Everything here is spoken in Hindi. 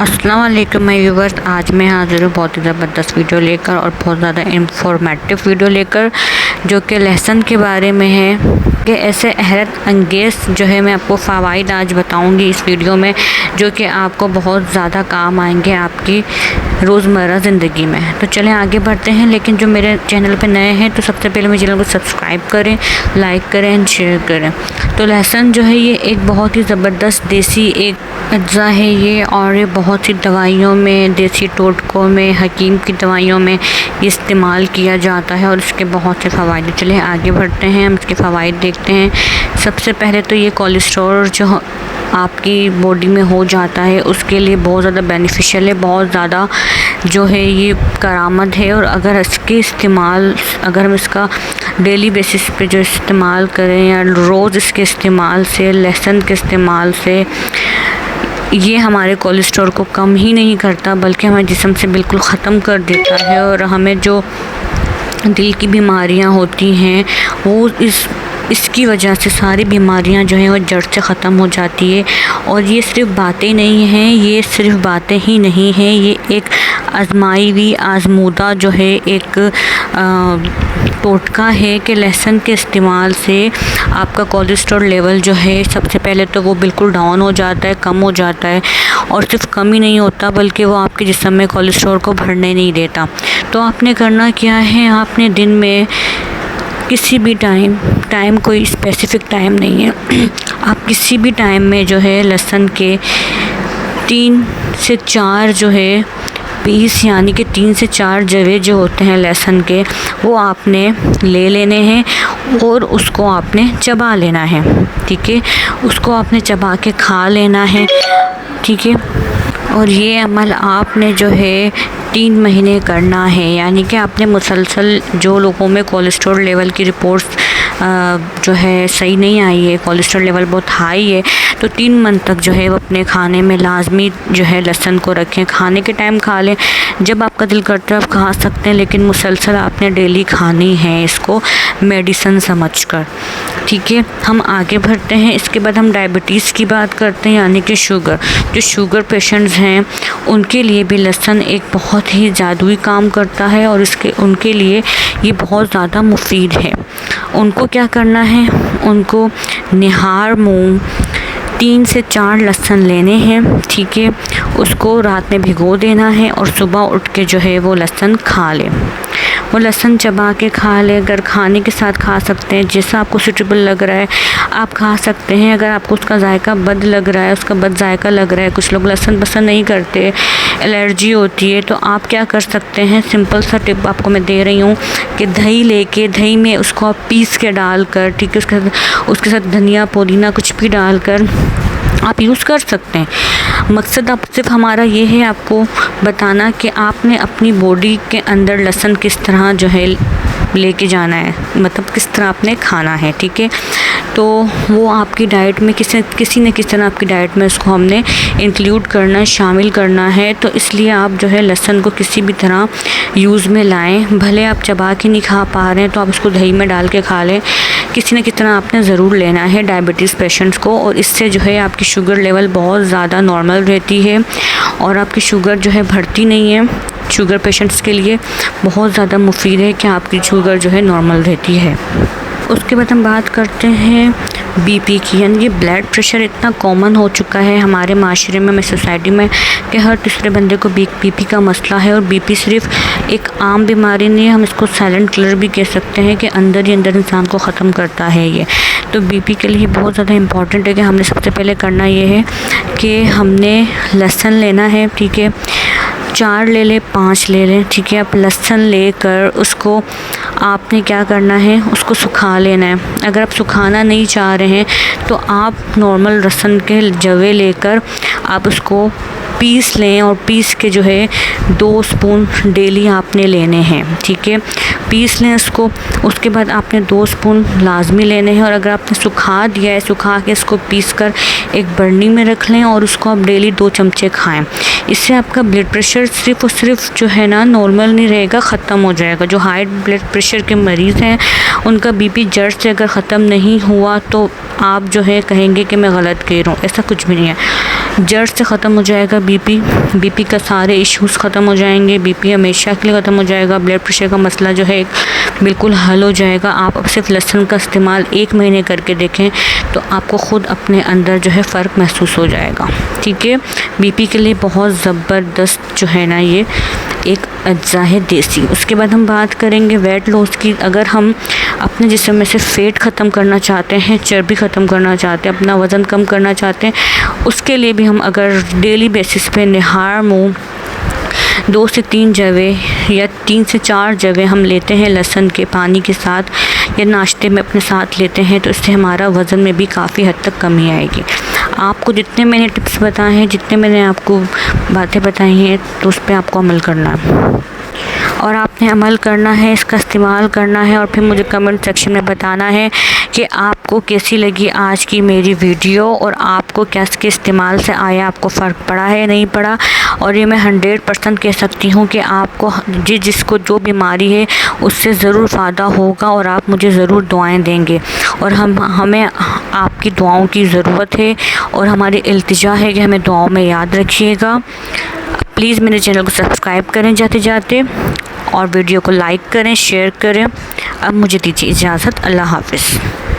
अस्सलाम वालेकुम माय व्यूवर्स। आज मैं हाज़िर हूँ बहुत ही ज़बरदस्त वीडियो लेकर और बहुत ज़्यादा इंफॉर्मेटिव वीडियो लेकर, जो कि लहसुन के बारे में है। कि ऐसे हैरत अंगेज़ जो है मैं आपको फ़वाइद आज बताऊँगी इस वीडियो में, जो कि आपको बहुत ज़्यादा काम आएंगे आपकी रोज़मर्रा ज़िंदगी में। तो चलें आगे बढ़ते हैं। लेकिन जो मेरे चैनल पर नए हैं तो सबसे पहले मेरे चैनल को सब्सक्राइब करें, लाइक करें एंड शेयर करें। तो लहसुन जो है ये एक बहुत ही ज़बरदस्त देसी एक अज्जा है ये, और ये बहुत सी दवाइयों में, देसी टोटकों में, हकीम की दवाइयों में इस्तेमाल किया जाता है और इसके बहुत से फ़वाइद। चलिए आगे बढ़ते हैं, हम इसके फ़वाइद देखते हैं। सबसे पहले तो ये कोलेस्ट्रॉल जो आपकी बॉडी में हो जाता है उसके लिए बहुत ज़्यादा बेनिफिशियल है, बहुत ज़्यादा जो है ये करामत है। और अगर अगर हम इसका डेली बेसिस पे जो इस्तेमाल करें या रोज़ इसके इस्तेमाल से, लहसुन के इस्तेमाल से, ये हमारे कोलेस्ट्रॉल को कम ही नहीं करता बल्कि हमारे जिस्म से बिल्कुल ख़त्म कर देता है। और हमें जो दिल की बीमारियां होती हैं वो इसकी वजह से सारी बीमारियां जो हैं वो जड़ से ख़त्म हो जाती है। और ये सिर्फ बातें नहीं हैं, ये सिर्फ बातें ही नहीं हैं, ये एक आजमाई हुई आजमूदा जो है एक टोटका है कि लहसुन के इस्तेमाल से आपका कोलेस्ट्रॉल लेवल जो है सबसे पहले तो वो बिल्कुल डाउन हो जाता है, कम हो जाता है। और सिर्फ कम ही नहीं होता बल्कि वो आपके जिस्म में कोलेस्ट्रॉल को भरने नहीं देता। तो आपने करना क्या है, आपने दिन में किसी भी टाइम कोई स्पेसिफ़िक टाइम नहीं है आप किसी भी टाइम में जो है लहसुन के 3 से 4 जो है पीस, यानी कि 3 से 4 जवे जो होते हैं लहसुन के, वो आपने ले लेने हैं और उसको आपने चबा लेना है। ठीक है, उसको आपने चबा के खा लेना है। ठीक है, और ये अमल आपने जो है 3 महीने करना है। यानी कि आपने मुसलसल, जो लोगों में कोलेस्ट्रॉल लेवल की रिपोर्ट्स जो है सही नहीं आई है, कोलेस्ट्रॉल लेवल बहुत हाई है, तो 3 मंथ तक जो है वो अपने खाने में लाजमी जो है लहसुन को रखें। खाने के टाइम खा लें, जब आपका दिल करता है आप खा सकते हैं, लेकिन मुसलसल आपने डेली खानी है इसको मेडिसिन समझकर। ठीक है, हम आगे बढ़ते हैं। इसके बाद हम डायबिटीज़ की बात करते हैं, यानी कि शुगर। जो शुगर पेशेंट्स हैं उनके लिए भी लहसुन एक बहुत ही जादुई काम करता है और उनके लिए ये बहुत ज़्यादा मुफीद है। उनको क्या करना है, उनको निहार मूंग 3 से 4 लहसुन लेने हैं। ठीक है, उसको रात में भिगो देना है और सुबह उठ के जो है वो लहसुन खा लें। वो लहसुन चबा के खा लें। अगर खाने के साथ खा सकते हैं, जैसा आपको सूटेबल लग रहा है आप खा सकते हैं। अगर आपको उसका जायका बद लग रहा है, उसका बद जायका लग रहा है, कुछ लोग लहसुन पसंद नहीं करते, एलर्जी होती है, तो आप क्या कर सकते हैं, सिंपल सा टिप आपको मैं दे रही हूँ कि दही में उसको आप पीस के डालकर, ठीक है, उसके साथ धनिया पुदीना कुछ भी डालकर आप यूज़ कर सकते हैं। मकसद आप सिर्फ हमारा ये है आपको बताना कि आपने अपनी बॉडी के अंदर लहसुन किस तरह जो है लेके जाना है, मतलब किस तरह आपने खाना है। ठीक है, तो वो आपकी डाइट में किसी न किसी तरह आपकी डाइट में उसको हमने इंक्लूड करना है, शामिल करना है। तो इसलिए आप जो है लहसुन को किसी भी तरह यूज़ में लाएं। भले आप चबा के नहीं खा पा रहे हैं तो आप उसको दही में डाल के खा लें। किसी न किसी तरह आपने ज़रूर लेना है डायबिटीज़ पेशेंट्स को, और इससे जो है आपकी शुगर लेवल बहुत ज़्यादा नॉर्मल रहती है और आपकी शुगर जो है बढ़ती नहीं है। शुगर पेशेंट्स के लिए बहुत ज़्यादा मुफीद है कि आपकी शुगर जो है नॉर्मल रहती है। उसके बाद हम बात करते हैं बीपी की, यानी कि ब्लड प्रेशर इतना कॉमन हो चुका है हमारे माशरे में, सोसाइटी में, कि हर तीसरे बंदे को बीपी का मसला है। और बीपी सिर्फ एक आम बीमारी नहीं है, हम इसको साइलेंट किलर भी कह सकते हैं कि अंदर ही अंदर इंसान को ख़त्म करता है ये। तो बीपी के लिए बहुत ज़्यादा इम्पॉर्टेंट है कि हमने सबसे पहले करना ये है कि हमने लहसुन लेना है। ठीक है, 4 ले लें, 5 ले लें। ठीक है, आप लहसुन लेकर उसको आपने क्या करना है, उसको सुखा लेना है। अगर आप सुखाना नहीं चाह रहे हैं तो आप नॉर्मल लहसुन के जवे लेकर आप उसको पीस लें, और पीस के जो है 2 स्पून डेली आपने लेने हैं। ठीक है, पीस लें उसको। उसके बाद आपने 2 स्पून लाजमी लेने हैं। और अगर आपने सुखा दिया है, सुखा के इसको पीस कर एक बर्नी में रख लें और उसको आप डेली 2 चमचे खाएं। इससे आपका ब्लड प्रेशर सिर्फ और सिर्फ जो है ना नॉर्मल नहीं रहेगा, ख़त्म हो जाएगा। जो हाई ब्लड प्रेशर के मरीज़ हैं उनका बीपी जड़ से अगर ख़त्म नहीं हुआ तो आप जो है कहेंगे कि मैं गलत कह रहा हूँ, ऐसा कुछ भी नहीं है। जड़ से ख़त्म हो जाएगा बीपी का सारे इश्यूज़ ख़त्म हो जाएंगे, बीपी हमेशा के लिए ख़त्म हो जाएगा। ब्लड प्रेशर का मसला जो है बिल्कुल हल हो जाएगा। आप अब सिर्फ लहसुन का इस्तेमाल 1 महीने करके देखें तो आपको ख़ुद अपने अंदर जो है फ़र्क महसूस हो जाएगा। ठीक है, बीपी के लिए बहुत ज़बरदस्त जो है ना ये एक अज्जा है देसी। उसके बाद हम बात करेंगे वेट लॉस की। अगर हम अपने जिस्म में से फ़ैट ख़त्म करना चाहते हैं, चर्बी ख़त्म करना चाहते हैं, अपना वज़न कम करना चाहते हैं, उसके लिए भी हम अगर डेली बेसिस पे निहार मुँह 2 से 3 जगह या 3 से 4 जगह हम लेते हैं लहसुन के पानी के साथ या नाश्ते में अपने साथ लेते हैं तो इससे हमारा वज़न में भी काफ़ी हद तक कमी आएगी। आपको जितने मैंने टिप्स बताए हैं, जितने मैंने आपको बातें बताई हैं, तो उस पर आपको अमल करना है और आपने अमल करना है, इसका इस्तेमाल करना है और फिर मुझे कमेंट सेक्शन में बताना है कि आपको कैसी लगी आज की मेरी वीडियो और आपको क्या इसके इस्तेमाल से आया, आपको फ़र्क पड़ा है या नहीं पड़ा। और ये मैं 100% कह सकती हूँ कि आपको जिसको जो बीमारी है उससे ज़रूर फ़ायदा होगा और आप मुझे ज़रूर दुआएं देंगे और हमें आपकी दुआओं की ज़रूरत है और हमारी इल्तिजा है कि हमें दुआओं में याद रखिएगा। प्लीज़ मेरे चैनल को सब्सक्राइब करें जाते जाते और वीडियो को लाइक करें, शेयर करें। अब मुझे दीजिए इजाज़त। अल्लाह हाफ़िज़।